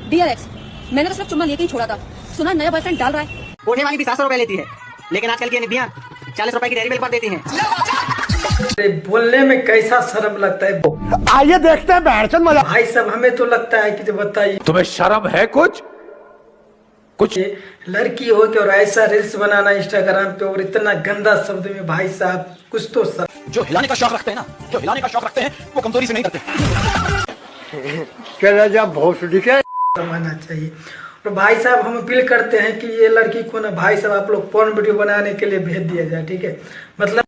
Dear x, मैंने तो सिर्फ चुम्मा लेके ही छोड़ा था। सुना नया बॉयफ्रेंड डाल रहा है। कोठे वाली भी 700 रुपए लेती है, लेकिन आजकल की निधियां 40 रुपए की डेयरी मिल्क पर देती हैं। बोलने में कैसा शर्म लगता है। आइए देखते हैं बहरचंद मजा। भाई साहब हमें तो लगता है कि जो बताइए तुम्हें शर्म है कुछ लड़की हो के और ऐसा रील्स बनाना इंस्टाग्राम पे और इतना गंदा शब्द में, भाई साहब कुछ तो जो हिलाने का शौक रखते हैं ना, जो हिलाने का शौक रखते हैं वो कमजोरी से नहीं करते। चला जा भोसड़ी के समझना चाहिए। और भाई साहब हम अपील करते हैं कि ये लड़की को ना भाई साहब आप लोग पोर्न वीडियो बनाने के लिए भेज दिया जाए, ठीक है। मतलब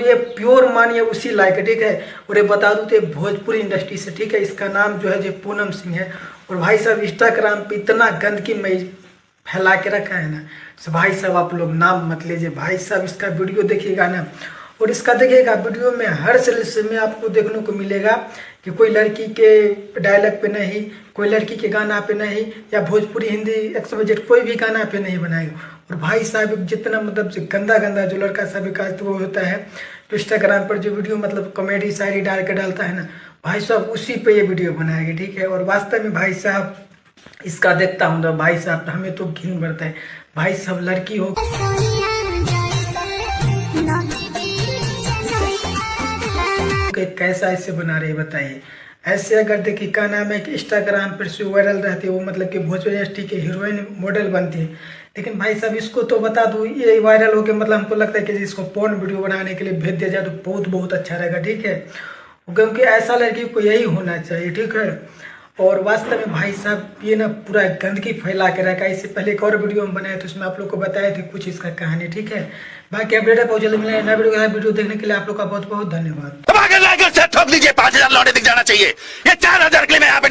ये प्योर मानिए उसी लायक है, ठीक है। और ये बता दूं तो भोजपुरी इंडस्ट्री से, ठीक है। इसका नाम जो है जो पूनम सिंह है। और भाई साहब इंस्टाग्राम पे इतना गंदगी में फैला के रखा है ना, तो भाई साहब आप लोग नाम मत लीजिए। भाई साहब इसका वीडियो देखिएगा ना, और इसका देखिएगा वीडियो में हर सिलसिले में आपको देखने को मिलेगा कि कोई लड़की के डायलॉग पे नहीं, कोई लड़की के गाना पे नहीं, या भोजपुरी हिंदी एक्सप्रेजेट कोई भी गाना पे नहीं बनाएगा। और भाई साहब जितना मतलब गंदा गंदा जो लड़का सब का वो होता है तो इंस्टाग्राम पर जो वीडियो मतलब कॉमेडी शायरी डाल के डालता है ना, भाई साहब उसी पे ये वीडियो बनाएगी, ठीक है। और वास्तव में भाई साहब इसका देखता हूँ तो भाई साहब हमें तो घिन बढ़ता है। भाई साहब लड़की हो कैसा ऐसे बना रहे बताइए। ऐसे अगर देखिए क्या नाम है कि इंस्टाग्राम पर से वायरल रहती है, वो मतलब कि भोजपुरी इंडस्ट्री के हीरोइन मॉडल बनती है। लेकिन भाई साहब इसको तो बता दूं ये वायरल हो गया, मतलब हमको लगता है कि इसको पोर्न वीडियो बनाने के लिए भेज दिया जाए तो बहुत बहुत अच्छा रहेगा, ठीक है। क्योंकि ऐसा लड़की को यही होना चाहिए, ठीक है। और वास्तव में भाई साहब ये ना पूरा गंदगी फैला के रखा है। इससे पहले एक और वीडियो हम बनाए तो उसमें आप लोग को बताए थे कुछ इसका कहानी, ठीक है। बाकी अपडेट है बहुत जल्दी मिलेगा नया वीडियो देखने के लिए आप लोग का बहुत बहुत धन्यवाद। ठोक दीजिए, 5000 लौटे दिख जाना चाहिए। ये 4000 के लिए मैं यहाँ पे